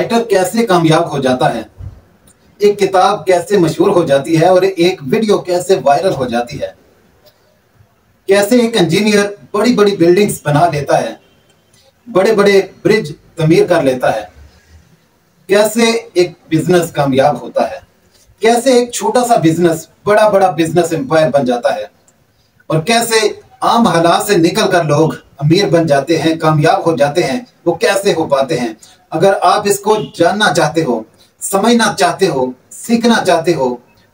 Writer कैसे कामयाब हो जाता है, एक किताब कैसे मशहूर हो जाती है और एक वीडियो कैसे वायरल हो जाती है, कैसे एक इंजीनियर बड़ी बड़ी बिल्डिंग्स बना लेता है, बड़े बड़े ब्रिज तमीर कर लेता है, कैसे एक बिजनेस कामयाब होता है, कैसे एक छोटा सा बिजनेस बड़ा बड़ा बिजनेस एम्पायर बन जाता है और कैसे आम हालात से निकलकर लोग अमीर बन जाते हैं, कामयाब हो जाते हैं। वो कैसे हो पाते हैं? अगर आप इसको जानना चाहते हो, समझना चाहते हो, सीखना चाहते हो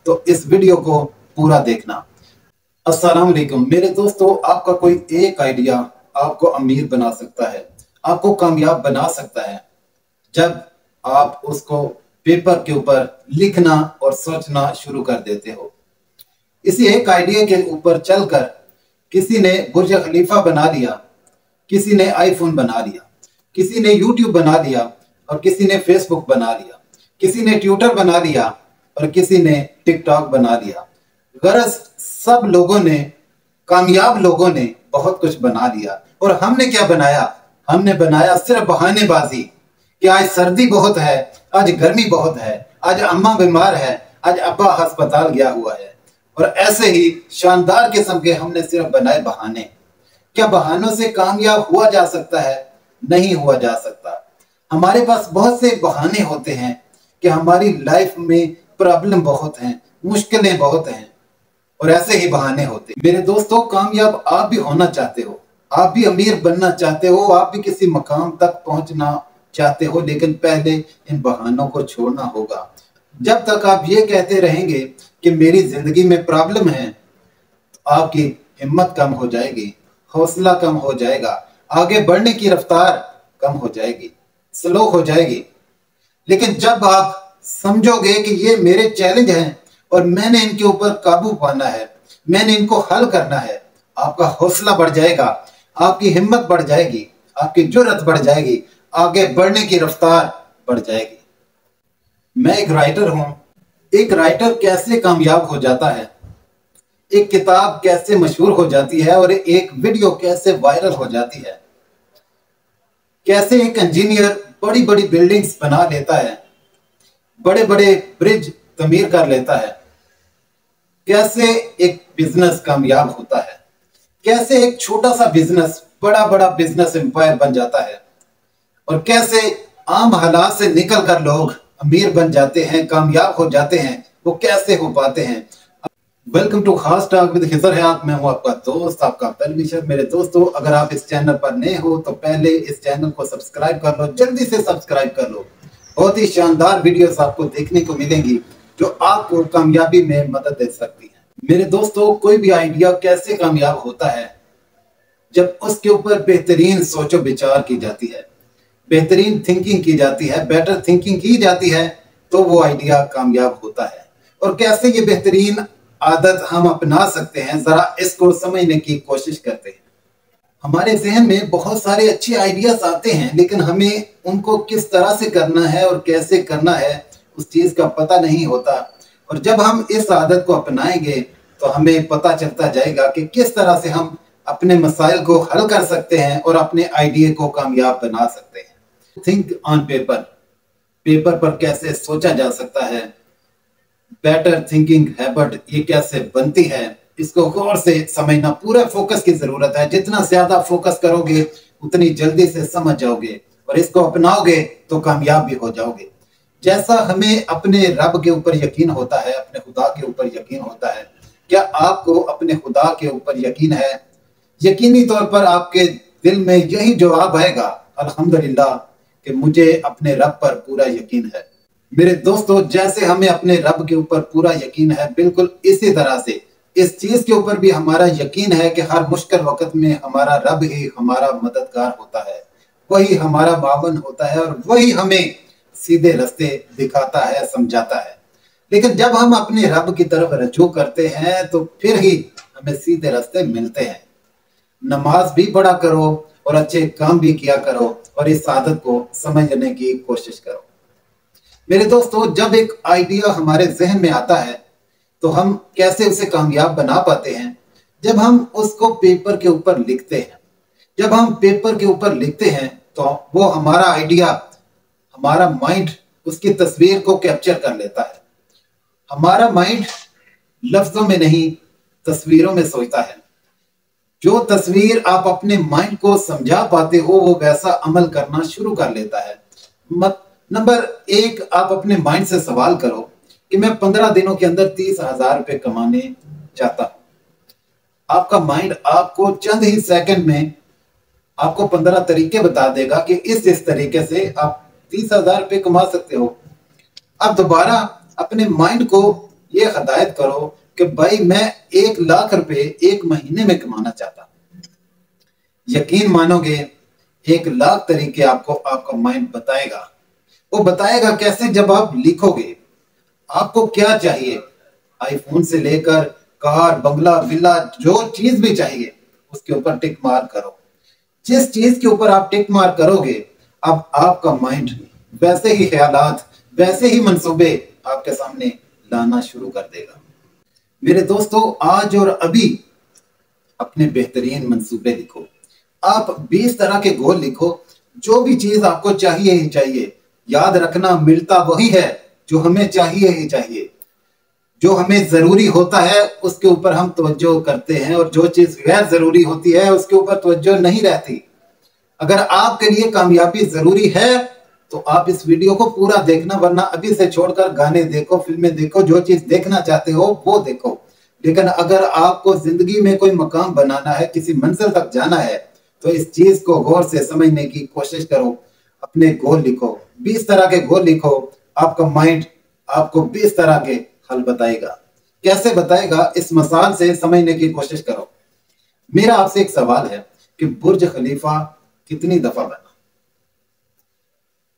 तो इस वीडियो को पूरा देखना। अस्सलाम वालेकुम मेरे दोस्तों, आपका कोई एक आइडिया आपको अमीर बना सकता है, आपको कामयाब बना सकता है जब आप उसको पेपर के ऊपर लिखना और सोचना शुरू कर देते हो। इसी एक आइडिया के ऊपर चलकर किसी ने बुर्ज खलीफा बना लिया, किसी ने आईफोन बना लिया, किसी ने यूट्यूब बना लिया और किसी ने फेसबुक बना लिया, किसी ने ट्विटर बना लिया और किसी ने टिकटॉक बना लिया। गरज सब लोगों ने, कामयाब लोगों ने बहुत कुछ बना लिया। और हमने क्या बनाया? हमने बनाया सिर्फ बहानेबाजी कि आज सर्दी बहुत है, आज गर्मी बहुत है, आज अम्मा बीमार है, आज अब्बा अस्पताल गया हुआ है। और ऐसे ही शानदार किस्म के हमने सिर्फ बनाए बहाने। क्या बहानों से कामयाब हुआ जा सकता है? नहीं हुआ जा सकता। हमारे पास बहुत से बहाने होते हैं कि हमारी लाइफ में प्रॉब्लम बहुत हैं, मुश्किलें बहुत हैं और ऐसे ही बहाने होते हैं। मेरे दोस्तों, कामयाब आप भी होना चाहते हो, आप भी अमीर बनना चाहते हो, आप भी किसी मकाम तक पहुंचना चाहते हो, लेकिन पहले इन बहानों को छोड़ना होगा। जब तक आप ये कहते रहेंगे कि मेरी जिंदगी में प्रॉब्लम है, तो आपकी हिम्मत कम हो जाएगी, हौसला कम हो जाएगा, आगे बढ़ने की रफ्तार कम हो जाएगी, स्लो हो जाएगी। लेकिन जब आप समझोगे कि ये मेरे चैलेंज हैं और मैंने इनके ऊपर काबू पाना है, मैंने इनको हल करना है, आपका हौसला बढ़ जाएगा, आपकी हिम्मत बढ़ जाएगी, आपकी जुर्रत बढ़ जाएगी, आगे बढ़ने की रफ्तार बढ़ जाएगी। मैं एक राइटर हूं। एक राइटर कैसे कामयाब हो जाता है, एक किताब कैसे मशहूर हो जाती है और एक वीडियो कैसे वायरल हो जाती है, कैसे एक इंजीनियर बड़ी बड़ी बिल्डिंग्स बना लेता है, बड़े बड़े ब्रिज तमीर कर लेता है, कैसे एक बिजनेस कामयाब होता है, कैसे एक छोटा सा बिजनेस बड़ा बड़ा बिजनेस एम्पायर बन जाता है और कैसे आम हालात से निकलकर लोग अमीर बन जाते हैं, कामयाब हो जाते हैं। वो कैसे हो पाते हैं? वेलकम टू खास टॉक विद खिजर हयात। मैं हूं आपका दोस्त, आपका वेल। मेरे दोस्तों, अगर आप इस चैनल पर नए हो तो पहले इस चैनल को सब्सक्राइब कर लो, जल्दी से सब्सक्राइब कर लो। बहुत ही शानदार वीडियोस आपको देखने को मिलेंगी जो आपको कामयाबी में मदद दे सकती है। मेरे दोस्तों, कोई भी आइडिया कैसे कामयाब होता है? जब उसके ऊपर बेहतरीन सोचो विचार की जाती है, बेहतरीन थिंकिंग की जाती है, बेटर थिंकिंग की जाती है, तो वो आइडिया कामयाब होता है। और कैसे ये बेहतरीन आदत हम अपना सकते हैं, जरा इसको समझने की कोशिश करते हैं। हमारे जहन में बहुत सारे अच्छे आइडियाज आते हैं, लेकिन हमें उनको किस तरह से करना है और कैसे करना है उस चीज का पता नहीं होता। और जब हम इस आदत को अपनाएंगे तो हमें पता चलता जाएगा कि किस तरह से हम अपने मसाइल को हल कर सकते हैं और अपने आइडिया को कामयाब बना सकते हैं। थिंक ऑन पेपर, पेपर पर कैसे सोचा जा सकता है, बेटर थिंकिंग हैबिट ये कैसे बनती है, इसको गौर से समझना, पूरा फोकस की जरूरत है। जितना ज्यादा फोकस करोगे उतनी जल्दी से समझ जाओगे और इसको अपनाओगे तो कामयाब भी हो जाओगे। जैसा हमें अपने रब के ऊपर यकीन होता है, अपने खुदा के ऊपर यकीन होता है, क्या आपको अपने खुदा के ऊपर यकीन है? यकीनी तौर पर आपके दिल में यही जवाब आएगा, अल्हम्दुलिल्लाह, कि मुझे अपने रब पर पूरा यकीन है। मेरे दोस्तों, जैसे हमें अपने रब के ऊपर पूरा यकीन है, बिल्कुल इसी तरह से इस चीज के ऊपर भी हमारा यकीन है कि हर मुश्किल वक्त में हमारा रब ही हमारा मददगार होता है, वही हमारा मावन होता है और वही हमें सीधे रास्ते दिखाता है, समझाता है। लेकिन जब हम अपने रब की तरफ रजू करते हैं तो फिर ही हमें सीधे रास्ते मिलते हैं। नमाज भी पढ़ा करो और अच्छे काम भी किया करो और इस आदत को समझने की कोशिश करो। मेरे दोस्तों, जब एक आइडिया हमारे जहन में आता है तो हम कैसे उसे कामयाब बना पाते हैं? जब हम उसको पेपर के ऊपर लिखते हैं। जब हम पेपर के ऊपर लिखते हैं तो वो हमारा आइडिया हमारा माइंड उसकी तस्वीर को कैप्चर कर लेता है। हमारा माइंड लफ्जों में नहीं, तस्वीरों में सोचता है। जो तस्वीर आप अपने माइंड को समझा पाते हो, वो वैसा अमल करना शुरू कर लेता है। नंबर एक, आप अपने माइंड से सवाल करो कि मैं 15 दिनों के अंदर 30,000 रुपए कमाने चाहता हूं। आपका माइंड आपको चंद ही सेकंड में आपको 15 तरीके बता देगा कि इस तरीके से आप 30,000 रुपए कमा सकते हो। अब दोबारा अपने माइंड को यह हिदायत करो कि भाई मैं 1,00,000 रुपए एक महीने में कमाना चाहता हूं। यकीन मानोगे, 1,00,000 तरीके आपको आपका माइंड बताएगा। वो बताएगा कैसे? जब आप लिखोगे आपको क्या चाहिए, आईफोन से लेकर कार, बंगला, विला, जो चीज भी चाहिए उसके ऊपर टिक मार करो। जिस चीज के ऊपर आप टिक मार करोगे, अब आपका माइंड वैसे ही ख्यालात, वैसे ही मंसूबे आपके सामने लाना शुरू कर देगा। मेरे दोस्तों, आज और अभी अपने बेहतरीन मंसूबे लिखो। आप 20 तरह के गोल लिखो। जो भी चीज आपको चाहिए ही चाहिए। याद रखना, मिलता वही है जो हमें चाहिए ही चाहिए। जो हमें जरूरी होता है उसके ऊपर हम तवज्जो करते हैं, और जो चीज गैर जरूरी होती है उसके ऊपर तवज्जो नहीं रहती। अगर आपके लिए कामयाबी जरूरी है तो आप इस वीडियो को पूरा देखना, वरना अभी से छोड़कर गाने देखो, फिल्में देखो, जो चीज देखना चाहते हो वो देखो। लेकिन अगर आपको जिंदगी में कोई मकाम बनाना है, किसी मंजिल तक जाना है, तो इस चीज को गौर से समझने की कोशिश करो। अपने गोल लिखो, 20 तरह के गोल लिखो। आपका माइंड आपको 20 तरह के हल बताएगा। कैसे बताएगा, इस मिसाल से समझने की कोशिश करो। मेरा आपसे एक सवाल है कि बुर्ज खलीफा कितनी दफा बना?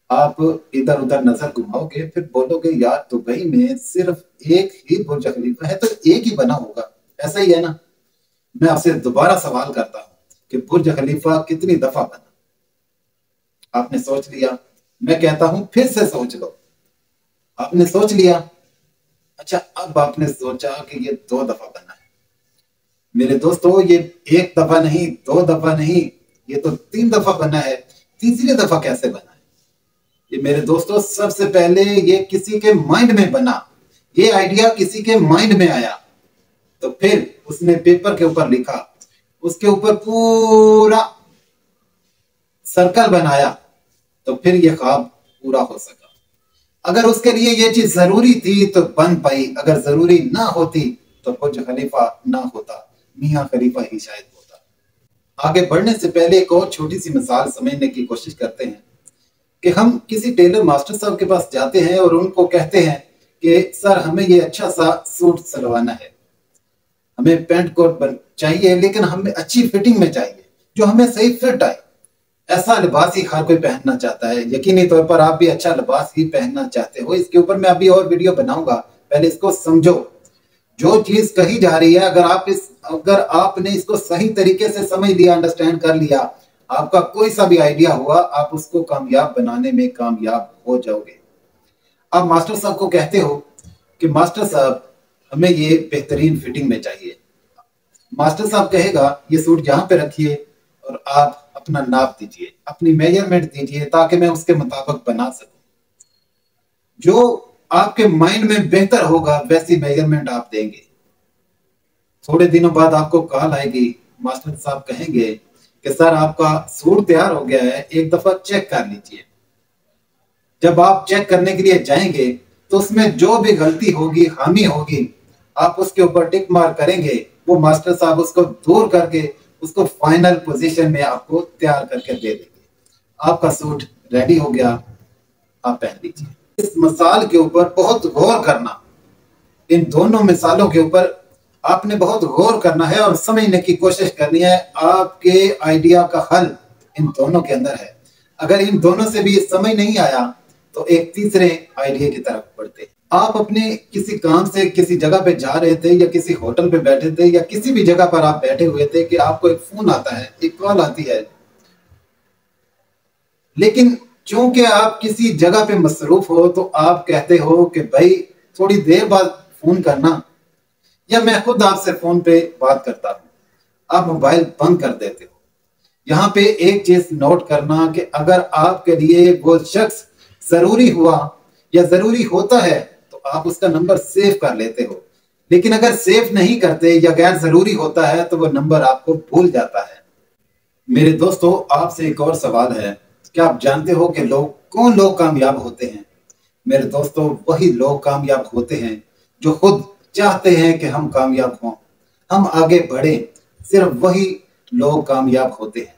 आप इधर उधर नजर घुमाओगे, फिर बोलोगे यार दुबई में सिर्फ एक ही बुर्ज खलीफा है, तो एक ही बना होगा। ऐसा ही है ना? मैं आपसे दोबारा सवाल करता हूं कि बुर्ज खलीफा कितनी दफा बना? आपने सोच लिया? मैं कहता हूं फिर से सोच लो। आपने सोच लिया? अच्छा, अब आपने सोचा कि ये 2 दफा बना है। मेरे दोस्तों, ये 1 दफा नहीं, 2 दफा नहीं, ये तो 3 दफा बना है। तीसरी दफा कैसे बना है? ये मेरे दोस्तों, सबसे पहले ये किसी के माइंड में बना। ये आइडिया किसी के माइंड में आया, तो फिर उसने पेपर के ऊपर लिखा, उसके ऊपर पूरा सर्कल बनाया, तो फिर ये ख्वाब पूरा हो सका। अगर उसके लिए ये चीज जरूरी थी तो बन पाई, अगर जरूरी ना होती तो बुर्ज खलीफा ना होता, मियां खलीफा ही शायद होता। आगे बढ़ने से पहले एक और छोटी सी मिसाल समझने की कोशिश करते हैं कि हम किसी टेलर मास्टर साहब के पास जाते हैं और उनको कहते हैं कि सर हमें ये अच्छा सा सूट सिलवाना है, हमें पैंट कोट चाहिए, लेकिन हमें अच्छी फिटिंग में चाहिए, जो हमें सही फिट आए। ऐसा लिबास ही हर कोई पहनना चाहता है। यकीनी तौर पर आप भी अच्छा लिबास ही पहनना चाहते हो। इसके ऊपर मैं अभी और वीडियो बनाऊंगा, पहले इसको समझो। जो चीज कही जा रही है, अगर आपने इसको सही तरीके से समझ लिया, अंडरस्टैंड कर लिया, आपका कोई सा भी आइडिया हुआ, आप उसको कामयाब बनाने में कामयाब हो जाओगे। आप मास्टर साहब को कहते हो कि मास्टर साहब हमें ये बेहतरीन फिटिंग में चाहिए। मास्टर साहब कहेगा ये सूट यहाँ पे रखिए और आप अपना नाप दीजिए, अपनी मेजरमेंट दीजिए, ताकि मैं उसके मुताबिक बना सकूं। जो आपके माइंड में बेहतर होगा वैसी मेजरमेंट आप देंगे। थोड़े दिनों बाद आपको कॉल आएगी, मास्टर साहब कहेंगे कि सर आपका सूट तैयार हो गया है, एक दफा चेक कर लीजिए। जब आप चेक करने के लिए जाएंगे तो उसमें जो भी गलती होगी, खामी होगी, आप उसके ऊपर टिक मार करेंगे। वो मास्टर साहब उसको दूर करके उसको फाइनल पोजीशन में आपको तैयार करके दे देंगे। आपका सूट रेडी हो गया, आप पहन लीजिए। इस मिसाल के ऊपर बहुत गौर करना, इन दोनों मिसालों के ऊपर आपने बहुत गौर करना है और समझने की कोशिश करनी है। आपके आइडिया का हल इन दोनों के अंदर है। अगर इन दोनों से भी समझ नहीं आया तो एक तीसरे आइडिया की तरफ बढ़ते। आप अपने किसी काम से किसी जगह पे जा रहे थे, या किसी होटल पे बैठे थे, या किसी भी जगह पर आप बैठे हुए थे कि आपको एक फोन आता है, एक कॉल आती है, लेकिन चूंकि आप किसी जगह पे मसरूफ हो तो आप कहते हो कि भाई थोड़ी देर बाद फोन करना, या मैं खुद आपसे फोन पे बात करता हूं। आप मोबाइल बंद कर देते हो। यहां पे एक चीज नोट करना कि अगर आपके लिए वो शख्स जरूरी हुआ या जरूरी होता है तो आप उसका नंबर सेव कर लेते हो, लेकिन अगर सेव नहीं करते या गैर जरूरी होता है तो वो नंबर आपको भूल जाता है। मेरे दोस्तों, आपसे एक और सवाल है, क्या आप जानते हो कि कौन लोग कामयाब होते हैं? मेरे दोस्तों, वही लोग कामयाब होते हैं जो खुद चाहते हैं कि हम कामयाब हों, हम आगे बढ़े। सिर्फ वही लोग कामयाब होते हैं।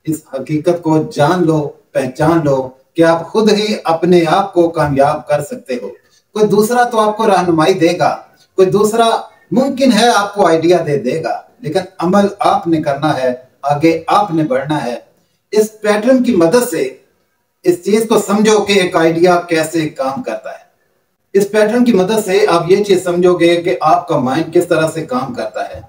इस हकीकत को जान लो, पहचान लो कि आप खुद ही अपने आप को कामयाब कर सकते हो। कोई दूसरा तो आपको रहनुमाई देगा, कोई दूसरा मुमकिन है आपको आइडिया दे देगा, लेकिन अमल आपने करना है, आगे आपने बढ़ना है। इस पैटर्न की मदद से इस चीज को समझो कि एक आइडिया कैसे काम करता है। इस पैटर्न की मदद से आप ये चीज समझोगे कि आपका माइंड किस तरह से काम करता है।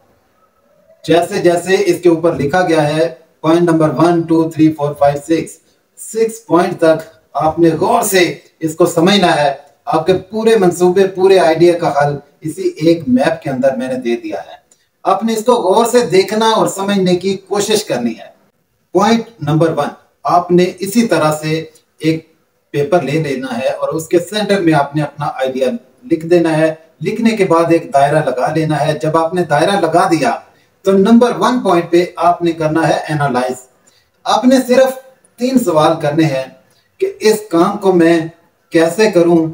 जैसे जैसे इसके ऊपर लिखा गया है, पॉइंट नंबर 1 2 3 4 5 6 पॉइंट तक आपने गौर से इसको समझना है। आपके पूरे मंसूबे, पूरे आइडिया का हल इसी एक मैप के अंदर मैंने दे दिया है। आपने इसको गौर से देखना और समझने की कोशिश करनी है। पॉइंट नंबर 1, आपने इसी तरह से एक पेपर ले लेना है और उसके सेंटर में आपने अपना आइडिया लिख देना है। लिखने के बाद एक दायरा लगा लेना है। जब आपने दायरा लगा दिया तो नंबर 1 पॉइंट पे आपने करना है एनालाइज। आपने सिर्फ 3 सवाल करने हैं कि इस काम को मैं कैसे करूं,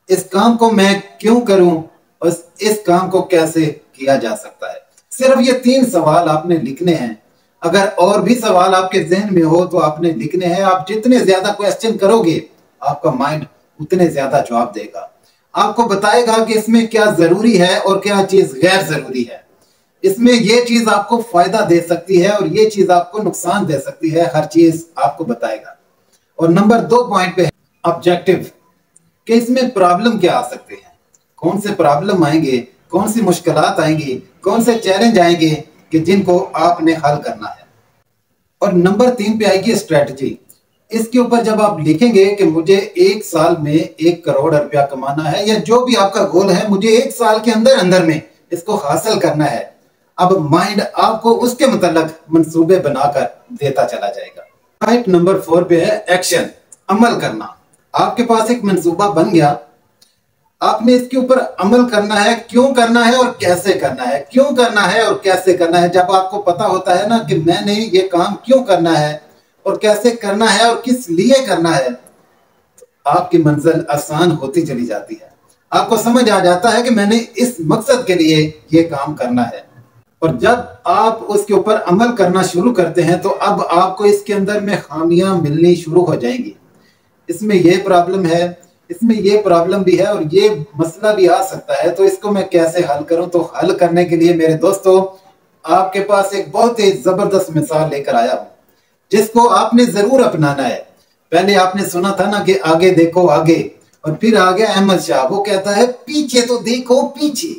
इस काम को मैं क्यों करूं और इस काम को कैसे किया जा सकता है। सिर्फ ये 3 सवाल आपने लिखने हैं। अगर और भी सवाल आपके जहन में हो तो आपने लिखने हैं। आप जितने ज्यादा क्वेश्चन करोगे आपका माइंड उतने ज्यादा जवाब देगा, आपको बताएगा कि इसमें क्या जरूरी है और क्या चीज गैर जरूरी है। इसमें ये चीज आपको फायदा दे सकती है और ये चीज आपको नुकसान दे सकती है, हर चीज आपको बताएगा। और नंबर 2 पॉइंट पे ऑब्जेक्टिव, कि इसमें प्रॉब्लम क्या आ सकते हैं, कौन से प्रॉब्लम आएंगे, कौन सी मुश्किलात आएंगी, कौन से चैलेंज आएंगे कि जिनको आपने हल करना है। और नंबर 3 पे आएगी स्ट्रेटजी। इसके ऊपर जब आप लिखेंगे कि मुझे 1 साल में 1 करोड़ रुपया कमाना है या जो भी आपका गोल है, मुझे 1 साल के अंदर अंदर में इसको हासिल करना है, अब माइंड आपको उसके मुताबिक मंसूबे बनाकर देता चला जाएगा। पॉइंट नंबर 4 पे है एक्शन, अमल करना। आपके पास एक मंसूबा बन गया, आपने इसके ऊपर अमल करना है। क्यों करना है और कैसे करना है, क्यों करना है और कैसे करना है। जब आपको पता होता है ना कि मैंने ये काम क्यों करना है और कैसे करना है और किस लिए करना है, तो आपकी मंजिल आसान होती चली जाती है। आपको समझ आ जाता है कि मैंने इस मकसद के लिए ये काम करना है। और जब आप उसके ऊपर अमल करना शुरू करते हैं तो अब आपको इसके अंदर में खामियां मिलनी शुरू हो जाएंगी। इसमें ये प्रॉब्लम है, इसमें ये प्रॉब्लम भी है और ये मसला भी आ सकता है, तो इसको मैं कैसे हल करूं। तो हल करने के लिए मेरे दोस्तों आपके पास एक बहुत ही जबरदस्त मिसाल लेकर आया हूं, जिसको आपने जरूर अपनाना है। पहले आपने सुना था ना कि आगे देखो आगे, और फिर आ गया अहमद शाह, वो कहता है पीछे तो देखो पीछे।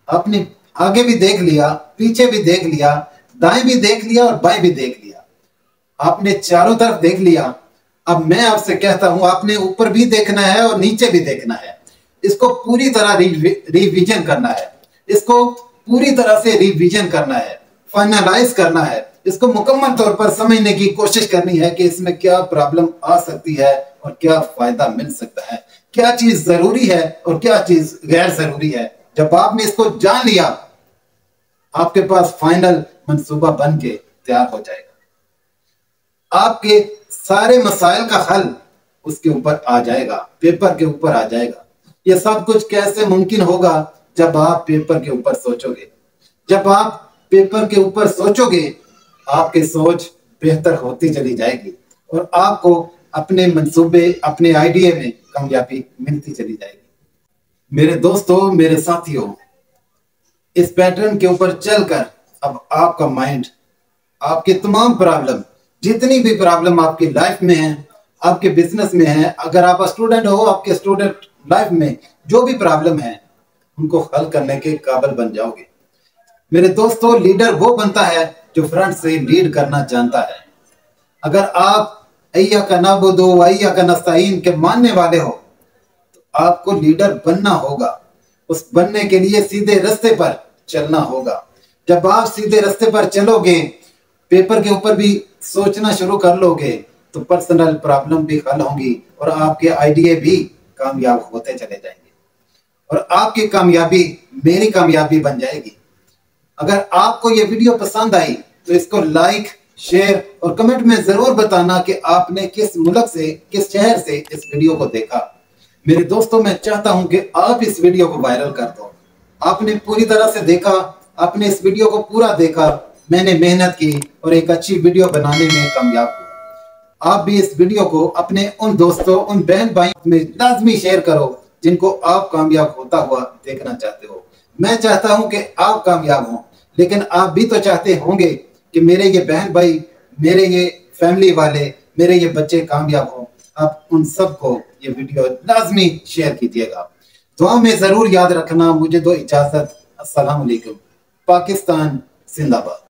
आपने आगे भी देख लिया, पीछे भी देख लिया, दाएं भी देख लिया और बाएं भी देख लिया, आपने चारों तरफ देख लिया। अब मैं आपसे कहता हूं आपने ऊपर भी देखना है और नीचे भी देखना है। इसको पूरी तरह रिवीजन करना है, इसको पूरी तरह से रिवीजन करना है, फाइनलाइज करना है, इसको मुकम्मल तौर पर समझने की कोशिश करनी है कि इसमें क्या प्रॉब्लम आ सकती है और क्या फायदा मिल सकता है, क्या चीज जरूरी है और क्या चीज गैर जरूरी है। जब आपने इसको जान लिया, आपके पास फाइनल मंसूबा बन के तैयार हो जाएगा। आपके सारे मसाइल का हल उसके ऊपर आ जाएगा, पेपर के ऊपर आ जाएगा। ये सब कुछ कैसे मुमकिन होगा? जब आप पेपर के ऊपर सोचोगे। जब आप पेपर के ऊपर सोचोगे, आपकी सोच बेहतर होती चली जाएगी और आपको अपने मंसूबे, अपने आइडिया में कामयाबी मिलती चली जाएगी। मेरे दोस्तों, मेरे साथियों, इस पैटर्न के ऊपर चलकर अब आपका माइंड आपके तमाम प्रॉब्लम, जितनी भी प्रॉब्लम आपकी लाइफ में है, आपके बिजनेस में है, अगर आप स्टूडेंट हो, आपके स्टूडेंट लाइफ में जो भी प्रॉब्लम है उनको हल करने के काबिल बन जाओगे। मेरे दोस्तों, लीडर वो बनता है जो फ्रंट से लीड करना जानता है। अगर आप अय्या का नाबुदो अय्या का नस्ताईन के मानने वाले हो तो आपको लीडर बनना होगा। उस बनने के लिए सीधे रास्ते पर चलना होगा। जब आप सीधे रास्ते पर चलोगे, पेपर के ऊपर भी सोचना शुरू कर लोगे, तो पर्सनल प्रॉब्लम भी हल होंगी और आपके आइडिया भी कामयाब होते चले जाएंगे और आपकी कामयाबी मेरी कामयाबी बन जाएगी। अगर आपको ये वीडियो पसंद आई तो इसको लाइक, शेयर और कमेंट में जरूर बताना कि आपने किस मुल्क से, किस शहर से इस वीडियो को देखा। मेरे दोस्तों, मैं चाहता हूं कि आप इस वीडियो को वायरल कर दो। आपने पूरी तरह से देखा, आपने इस वीडियो को पूरा देखा, मैंने मेहनत की और एक अच्छी वीडियो बनाने में कामयाब हुआ। आप भी इस वीडियो को अपने उन दोस्तों, उन बहन भाइयों में लाजमी शेयर करो जिनको आप कामयाब होता हुआ देखना चाहते हो। मैं चाहता हूं कि आप कामयाब हों, लेकिन आप भी तो चाहते होंगे कि मेरे ये बहन भाई, मेरे ये फैमिली वाले, मेरे ये बच्चे कामयाब हों। आप उन सबको ये वीडियो लाजमी शेयर कीजिएगा। दुआ में जरूर याद रखना। मुझे दो इजाजत। अस्सलाम वालेकुम। पाकिस्तान जिंदाबाद।